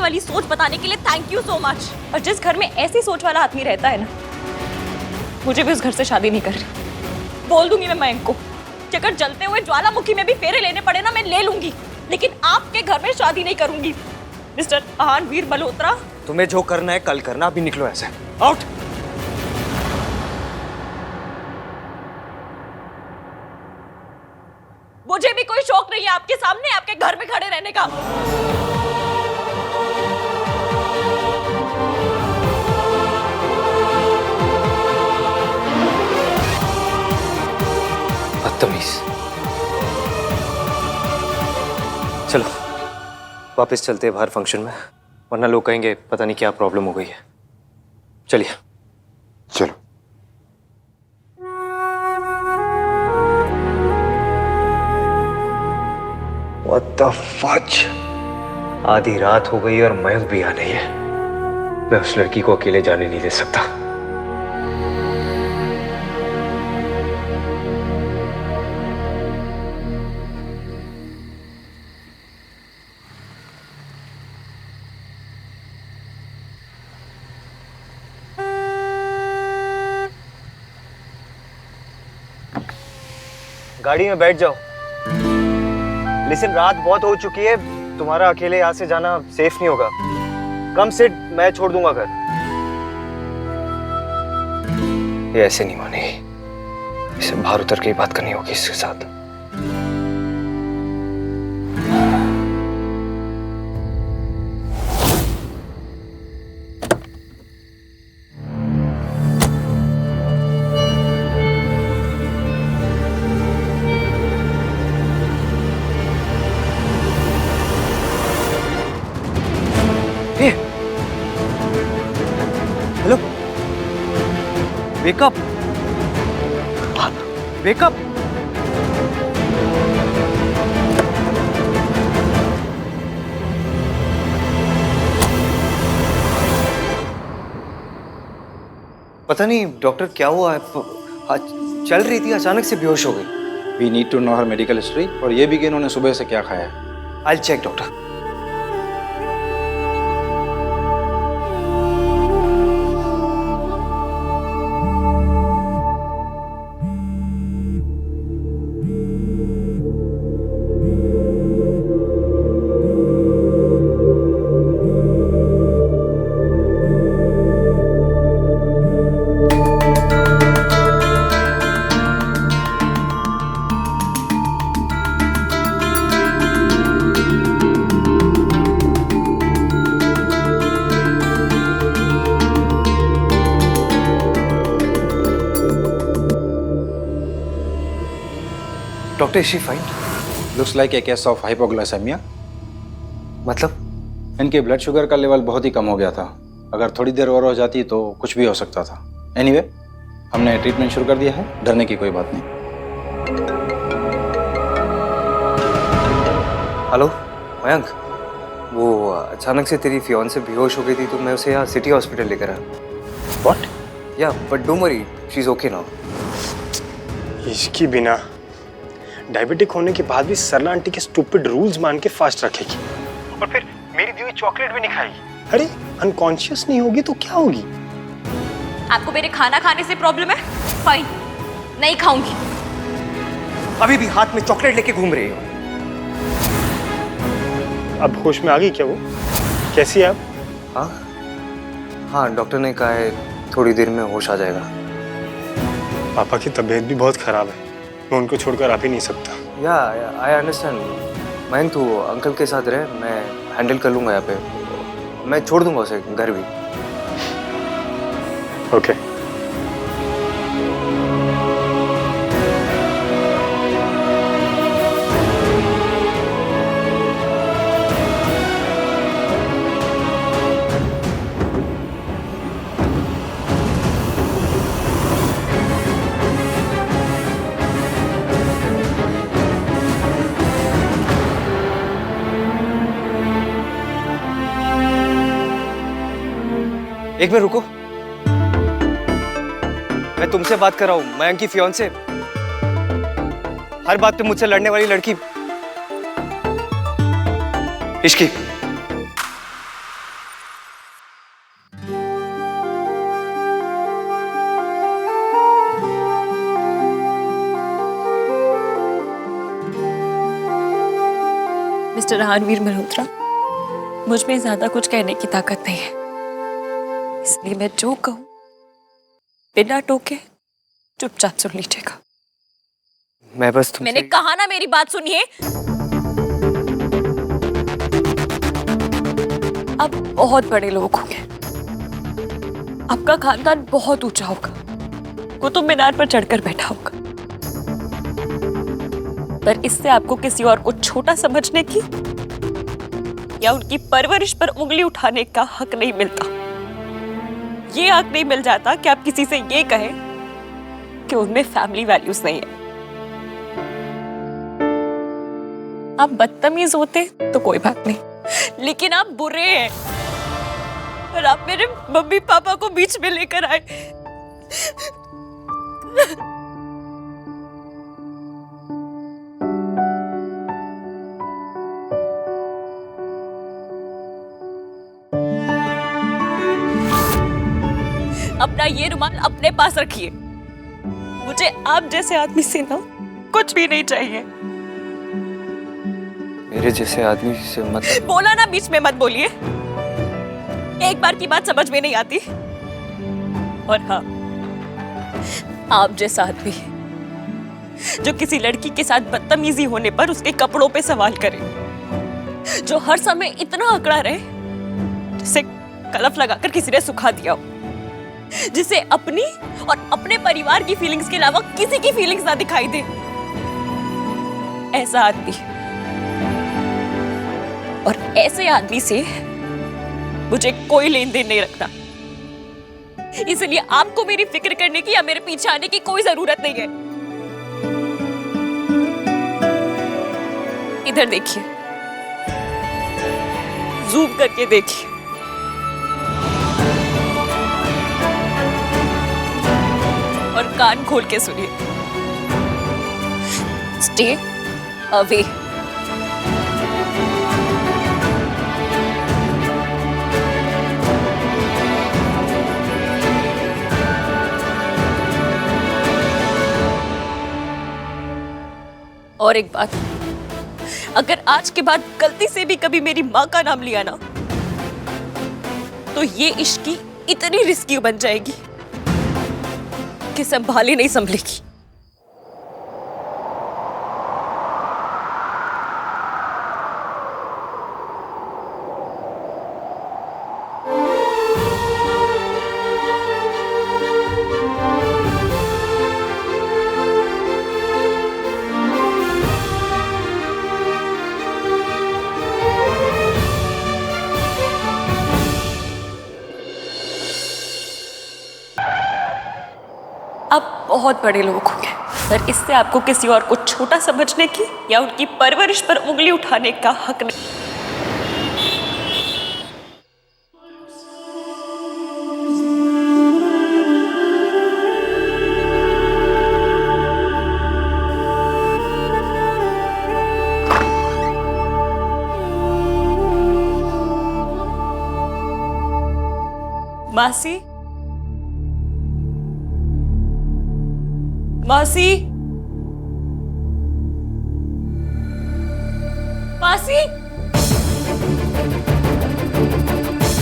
वाली सोच बताने के लिए थैंक यू सो मच। और जिस घर में ऐसी सोच वाला आदमी रहता है ना, मुझे भी उस घर से शादी नहीं करनी। बोल दूंगी मैं मयंक को, अगर जलते हुए ज्वालामुखी में भी फेरे लेने पड़े ना मैं ले लूंगी, लेकिन आपके घर में शादी नहीं करूंगी। मिस्टर आहानवीर मल्होत्रा, तुम्हें जो करना है कल करना, अभी निकलो ऐसे। आउट। मुझे भी कोई शौक नहीं है आपके सामने आपके घर में खड़े रहने का। बदतमीज। चलो वापस चलते हैं बाहर फंक्शन में, वरना लोग कहेंगे पता नहीं क्या प्रॉब्लम हो गई है। चलिए। चलो। What the fudge? आधी रात हो गई और मयंक भी आ नहीं है। मैं उस लड़की को अकेले जाने नहीं दे सकता। गाड़ी में बैठ जाओ। लिसन, रात बहुत हो चुकी है, तुम्हारा अकेले यहाँ से जाना सेफ नहीं होगा। कम सिट, मैं छोड़ दूंगा घर। ये ऐसे नहीं मानेगी, इसे बाहर उतर के ही बात करनी होगी इसके साथ। Hello, wake up, wake up. पता नहीं डॉक्टर क्या हुआ है, चल रही थी अचानक से बेहोश हो गई। We need to know her medical history और ये भी कि इन्होंने सुबह से क्या खाया है। I will check doctor. Doctor, is she fine? Looks like a case of hypoglycaemia. मतलब? इनके ब्लड शुगर का लेवल बहुत ही कम हो गया था। अगर थोड़ी देर और हो जाती तो कुछ भी हो सकता था। एनीवे, हमने ट्रीटमेंट शुरू कर दिया है, डरने की कोई बात नहीं। हेलो मयंक, वो अचानक से तेरी फियांसे बेहोश हो गई थी तो मैं उसे यहाँ सिटी हॉस्पिटल लेकर आया। व्हाट? या but don't worry, she is okay now. इसकी बिना डायबिटिक होने के बाद भी सरला आंटी के स्टूपिड रूल्स मान के फास्ट रखेगी और फिर मेरी दी हुई चॉकलेट भी नहीं खाएगी। अरे अनकॉन्शियस नहीं होगी तो क्या होगी? आपको मेरे खाना खाने से प्रॉब्लम है? फाइन, नहीं खाऊंगी। अभी भी हाथ में चॉकलेट लेके घूम रही हो। अब होश में आ गई क्या वो? कैसी है अब? हाँ हाँ, डॉक्टर ने कहा है थोड़ी देर में होश आ जाएगा। पापा की तबीयत भी बहुत खराब है, मैं उनको छोड़कर आ भी नहीं सकता। या आई अंडरस्टैंड। मयंक तू अंकल के साथ रहे, मैं हैंडल कर लूंगा यहाँ पे। मैं छोड़ दूंगा उसे घर भी। ओके। एक मिनट रुको, मैं तुमसे बात कर रहा हूँ, मयंक की फियांसे। हर बात पे मुझसे लड़ने वाली लड़की। इश्की, मिस्टर रणवीर मल्होत्रा, मुझ में ज्यादा कुछ कहने की ताकत नहीं है, इसलिए मैं जो कहूं बिना टोके चुपचाप सुन लीजिएगा। मैं बस तुमसे... मैंने कहा ना, मेरी बात सुनिए। आप बहुत बड़े लोग होंगे, आपका खानदान बहुत ऊंचा होगा, कुतुब मीनार पर चढ़कर बैठा होगा, पर इससे आपको किसी और को छोटा समझने की या उनकी परवरिश पर उंगली उठाने का हक नहीं मिलता। ये हक नहीं मिल जाता कि आप किसी से ये कहें कि उनमें फैमिली वैल्यूज नहीं है। आप बदतमीज होते तो कोई बात नहीं, लेकिन आप बुरे हैं और आप मेरे मम्मी पापा को बीच में लेकर आए। अपना ये रुमाल अपने पास रखिए। मुझे आप जैसे आदमी से ना कुछ भी नहीं चाहिए। मेरे जैसे आदमी से मत... बोला ना, बीच में मत बोलिए। एक बार की बात समझ में नहीं आती। और हाँ, आप जैसा आदमी जो किसी लड़की के साथ बदतमीजी होने पर उसके कपड़ों पे सवाल करे, जो हर समय इतना अकड़ा रहे जिसे कलफ लगाकर किसी ने सुखा दिया हो, जिसे अपनी और अपने परिवार की फीलिंग्स के अलावा किसी की फीलिंग्स ना दिखाई दे, ऐसा आदमी और ऐसे आदमी से मुझे कोई लेन देन नहीं रखना। इसलिए आपको मेरी फिक्र करने की या मेरे पीछे आने की कोई जरूरत नहीं है। इधर देखिए, जूम करके देखिए। और कान खोल के सुनिए। Stay away. और एक बात, अगर आज के बाद गलती से भी कभी मेरी माँ का नाम लिया ना, तो ये इश्क की इतनी रिस्की बन जाएगी कि संभाली नहीं संभलेगी। आप बहुत बड़े लोग होंगे, पर इससे आपको किसी और को छोटा समझने की या उनकी परवरिश पर उंगली उठाने का हक नहीं। मासी, मासी, मासी,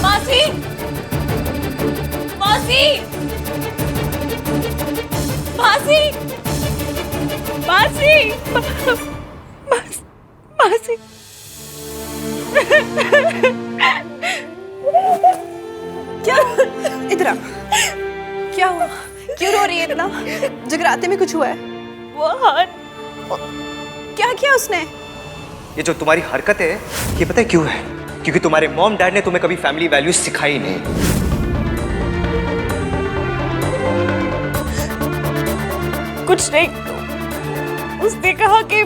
मासी, मासी, मासी, मासी, मासी। क्या? इधर आ। क्या हुआ? क्यों रो रही है इतना? जगराते में कुछ हुआ है? वो हाथ। क्या किया उसने? ये जो तुम्हारी हरकत है, ये पता है क्यों है? क्योंकि तुम्हारे मॉम डैड ने तुम्हें कभी फैमिली वैल्यूज सिखाई नहीं। कुछ नहीं, उसने कहा कि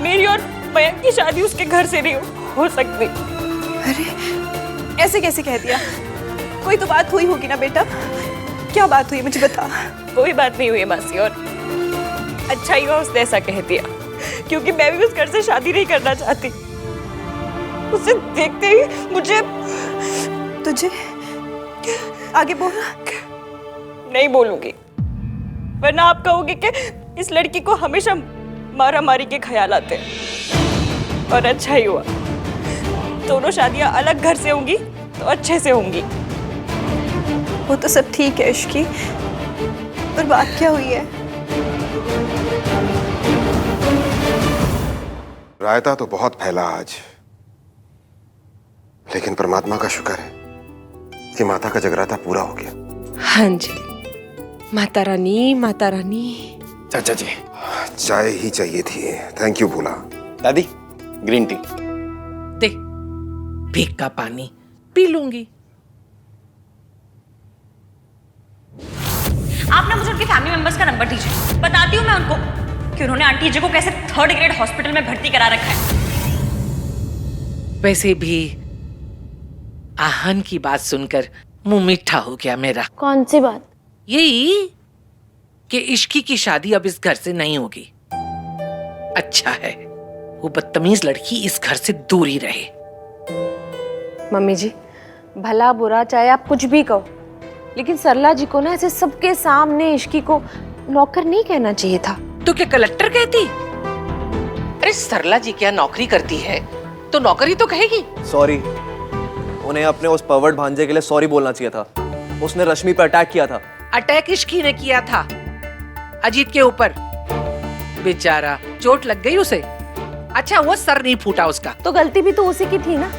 मेरी और मयंक की शादी उसके घर से नहीं हो सकती। अरे ऐसे कैसे कह दिया? कोई तो बात हुई होगी ना बेटा। क्या बात हुई, मुझे बता। कोई बात नहीं हुई मासी, और अच्छा ही हुआ उसने ऐसा कह दिया, क्योंकि मैं भी उस घर से शादी नहीं करना चाहती। उसे देखते ही मुझे... तुझे आगे बोल। नहीं बोलूंगी, वरना आप कहोगे कि इस लड़की को हमेशा मारा मारी के ख्याल आते हैं। और अच्छा ही हुआ। दोनों शादियां अलग घर से होंगी तो अच्छे से होंगी। वो तो सब ठीक है इश्की, पर बात क्या हुई है? रायता तो बहुत फैला आज, लेकिन परमात्मा का शुक्र है कि माता का जगराता पूरा हो गया। हाँ जी, माता रानी, माता रानी। चाचा जी, चाय ही चाहिए थी। थैंक यू भोला। दादी, ग्रीन टी। दे, भीग का पानी पी लूंगी। आप ना मुझे उनके फैमिली मेंबर्स का नंबर दीजिए, बताती हूँ मैं उनको कि उन्होंने आंटी जी को कैसे 3rd ग्रेड हॉस्पिटल में भर्ती करा रखा है। वैसे भी आहन की बात सुनकर मुंह मीठा हो गया मेरा। कौन सी बात? यही कि इश्की की शादी अब इस घर से नहीं होगी। अच्छा है वो बदतमीज लड़की इस घर से दूर ही रहे। मम्मी जी, भला बुरा चाहे आप कुछ भी कहो, लेकिन सरला जी को ना ऐसे सबके सामने इश्की को नौकर नहीं कहना चाहिए था। तो क्या कलेक्टर कहती? अरे सरला जी क्या नौकरी करती है तो नौकरी तो कहेगी। सॉरी, उन्हें अपने उस परवर्ट भांजे के लिए सॉरी बोलना चाहिए था। उसने रश्मि पर अटैक किया था। अटैक इश्की ने किया था अजीत के ऊपर। बेचारा चोट लग गई उसे। अच्छा वो सर नहीं फूटा उसका। तो गलती भी तो उसी की थी ना।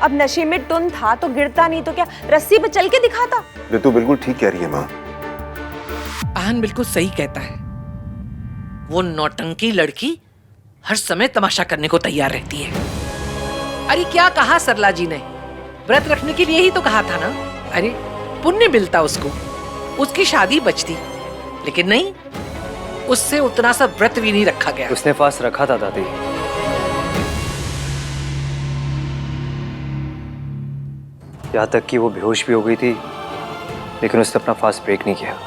अब नशे में टुन था तो गिरता नहीं तो क्या रस्सी पे चल के दिखाता। ऋतु बिल्कुल ठीक कह रही है माँ। आहन बिल्कुल सही कहता है। वो नौटंकी लड़की हर समय तमाशा करने को तैयार रहती है। अरे क्या कहा सरला जी ने, व्रत रखने के लिए ही तो कहा था ना। अरे पुण्य मिलता उसको, उसकी शादी बचती, लेकिन नहीं, उससे उतना सा व्रत भी नहीं रखा गया। उसने फास्ट रखा था दादी। यहाँ तक कि वो बेहोश भी हो गई थी, लेकिन उसने अपना फास्ट ब्रेक नहीं किया।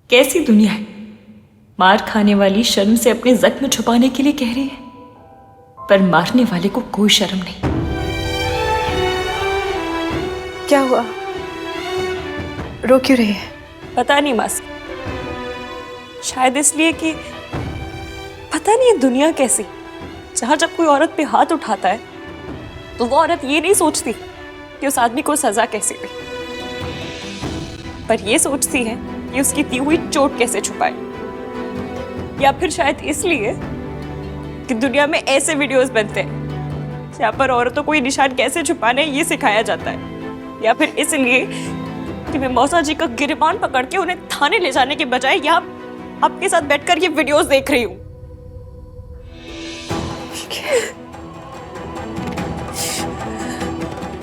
कैसी दुनिया है, मार खाने वाली शर्म से अपने जख्म छुपाने के लिए कह रही है, पर मारने वाले को कोई शर्म नहीं। क्या हुआ? रो क्यों रही है? पता नहीं मासी, शायद इसलिए कि पता नहीं है दुनिया कैसी, जहां जब कोई औरत पे हाथ उठाता है तो वो औरत ये नहीं सोचती कि उस आदमी को सजा कैसे दे, पर ये सोचती है कि उसकी दी हुई चोट कैसे छुपाए। या फिर शायद इसलिए कि दुनिया में ऐसे वीडियोस बनते हैं जहाँ पर औरतों को ये निशान कैसे छुपाने ये सिखाया जाता है। या फिर इसलिए कि मैं मौसा जी का गिरबान पकड़ के उन्हें थाने ले जाने के बजाय यहाँ आपके साथ बैठकर ये वीडियोस देख रही हूँ।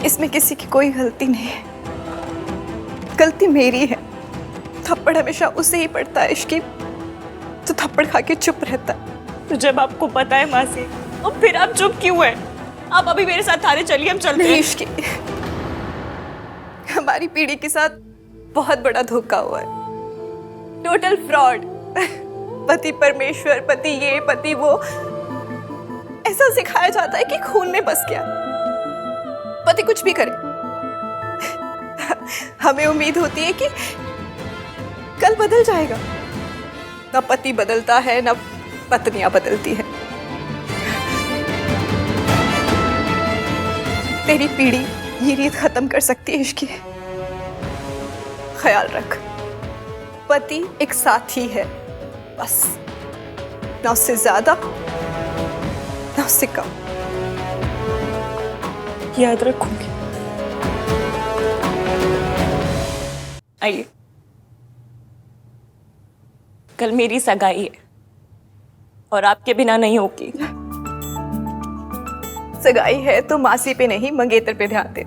इसमें किसी की कोई गलती नहीं है, गलती मेरी है। थप्पड़ हमेशा उसे ही पड़ता है इश्की, तो थप्पड़ खा के चुप रहता है। तो जब आपको पता है मासी, तो फिर आप चुप क्यों हैं? आप अभी मेरे साथ थाने चलिए, हम चलते हैं। इश्की, हमारी पीढ़ी के साथ बहुत बड़ा धोखा हुआ है, टोटल फ्रॉड। पति परमेश्वर, पति ये, पति वो, ऐसा सिखाया जाता है कि खून में बस गया। पति कुछ भी करे, हमें उम्मीद होती है कि कल बदल जाएगा। ना पति बदलता है, ना पत्नियां बदलती है। तेरी पीढ़ी ये रीत खत्म कर सकती है इश्की। ख्याल रख, पति एक साथी है बस, ना उससे ज्यादा ना उससे कम। याद रखूंगी। आइए, कल मेरी सगाई है और आपके बिना नहीं होगी। सगाई है तो मासी पे नहीं मंगेतर पे ध्यान दे।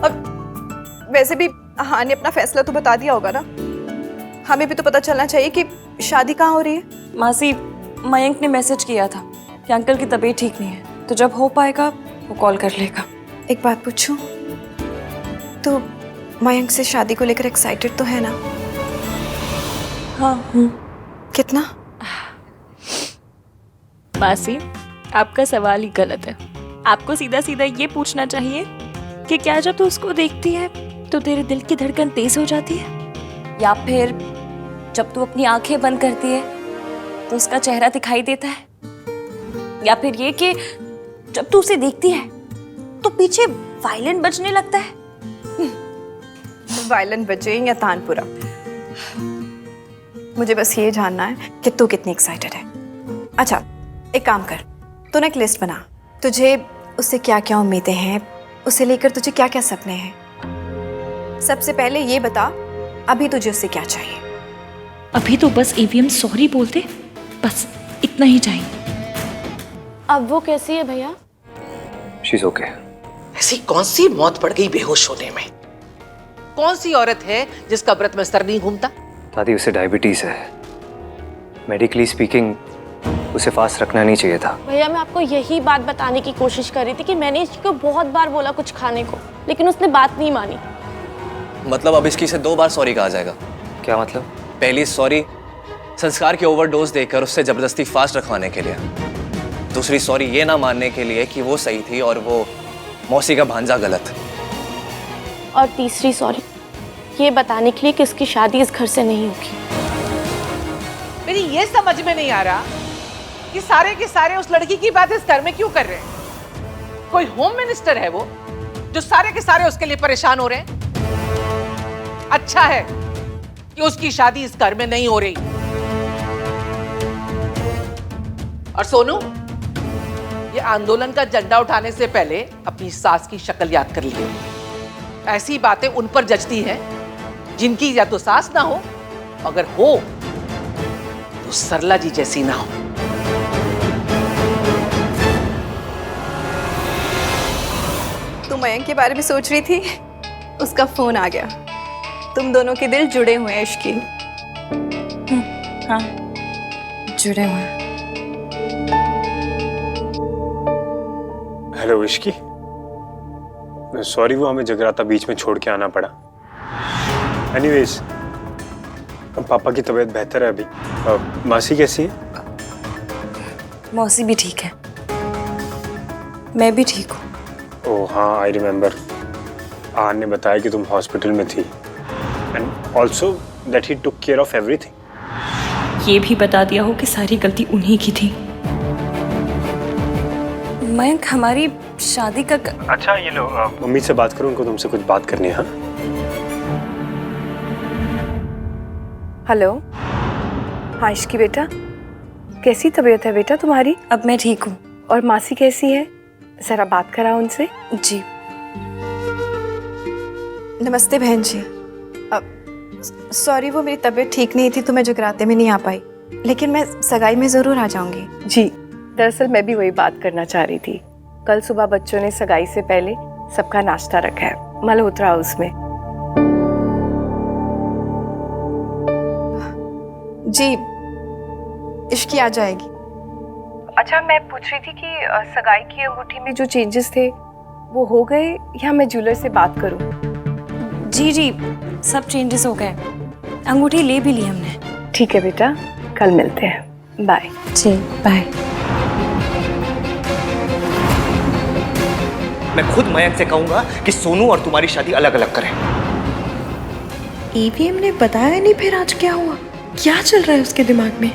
अब वैसे भी हाँ ने अपना फैसला तो बता दिया होगा ना, हमें भी तो पता चलना चाहिए कि शादी कहाँ हो रही है। मासी, मयंक ने मैसेज किया था कि अंकल की तबीयत ठीक नहीं है, तो जब हो पाएगा वो कॉल कर लेगा। एक बात पूछूं, तो मयंक से शादी को लेकर एक्साइटेड तो है ना? हाँ हूँ। कितना? मासी, आपका सवाल ही गलत है। आपको सीधा सीधा ये पूछना चाहिए कि क्या जब तू उसको देखती है तो तेरे दिल की धड़कन तेज हो जाती है, या फिर जब तू अपनी आंखें बंद करती है तो उसका चेहरा दिखाई देता है, या फिर ये कि जब तू उसे देखती है तो पीछे वायलिन बजने लगता है। वायलिन बजे या तानपुरा, मुझे बस ये जानना है कि तू कितनी एक्साइटेड है। अच्छा, एक काम कर, तू ना एक लिस्ट बना, तुझे उससे क्या क्या उम्मीदें हैं, उसे लेकर तुझे क्या क्या सपने हैं। सबसे पहले ये बता, अभी तुझे उससे क्या चाहिए? अभी तो बस AVM सॉरी बोलते, बस इतना ही चाहिए। अब वो कैसी है भैया? शीज ओके। ऐसी कौन सी मौत पड़ गई बेहोश होने में? कौन सी औरत है जिसका व्रत में सर नहीं घूमता? दादी, उसे डायबिटीज है। मेडिकली स्पीकिंग उसे फास्ट रखना नहीं चाहिए था। भैया मैं आपको यही बात बताने की कोशिश कर रही थी कि मैंने इसको बहुत बार बोला कुछ खाने को, लेकिन उसने बात नहीं मानी। मतलब अब इसकी से 2 बार सॉरी कहा जाएगा? क्या मतलब? पहली सॉरी संस्कार की ओवरडोज देकर उससे जबरदस्ती फास्ट रखवाने के लिए, दूसरी सॉरी ये ना मानने के लिए कि वो सही थी और वो मौसी का भांजा गलत, और तीसरी सॉरी ये बताने के लिए कि उसकी शादी इस घर से नहीं होगी। मेरी ये समझ में नहीं आ रहा कि सारे के सारे उस लड़की की बात इस घर में क्यों कर रहे हैं? कोई होम मिनिस्टर है वो जो सारे के सारे उसके लिए परेशान हो रहे हैं? अच्छा है कि उसकी शादी इस घर में नहीं हो रही। और सोनू, ये आंदोलन का झंडा उठाने से पहले अपनी सास की शक्ल याद कर लिए। ऐसी बातें उन पर जचती हैं जिनकी या तो सास ना हो, अगर हो तो सरला जी जैसी ना हो। तू मयंक के बारे में सोच रही थी, उसका फोन आ गया। तुम दोनों के दिल जुड़े हुए हैं इश्की। हाँ, जुड़े हुए हैं। हेलो इश्की, सॉरी वो हमें जगराता बीच में छोड़ के आना पड़ा। एनीवेज, अब पापा की तबीयत बेहतर है अभी। मासी कैसी है? मौसी भी ठीक है, मैं भी ठीक हूँ। ओह हाँ, आई रिमेम्बर। आन ने बताया कि तुम हॉस्पिटल में थी and also that he took care of everything. ये भी बता दिया हो कि सारी गलती उन्हीं की थी। मयंक, हमारी शादी का अच्छा ये लो, मम्मी से बात करो, उनको तुमसे कुछ बात करनी है। हाँ हेलो। हाँ इश्की बेटा, कैसी तबीयत है बेटा तुम्हारी? अब मैं ठीक हूँ। और मासी कैसी है? जरा बात करा उनसे। जी। नमस्ते बहन जी। सॉरी, वो मेरी तबीयत ठीक नहीं थी तो मैं जगराते में नहीं आ पाई, लेकिन मैं सगाई में ज़रूर आ जाऊंगी। जी, दरअसल मैं भी वही बात करना चाह रही थी। कल सुबह बच्चों ने सगाई से पहले सबका नाश्ता रखा है मल्होत्रा हाउस में। जी, इश्की आ जाएगी। अच्छा, मैं पूछ रही थी कि सगाई की अंगूठी में जो चेंजेस थे वो हो गए या मैं ज्वेलर से बात करूं? जी जी, सब चेंजेस हो गए, अंगूठी ले भी ली हमने। ठीक है बेटा, कल मिलते हैं। बाय। जी बाय। मैं खुद मयंक से कहूंगा कि सोनू और तुम्हारी शादी अलग अलग करें। AVM ने बताया नहीं फिर आज क्या हुआ? क्या चल रहा है उसके दिमाग में?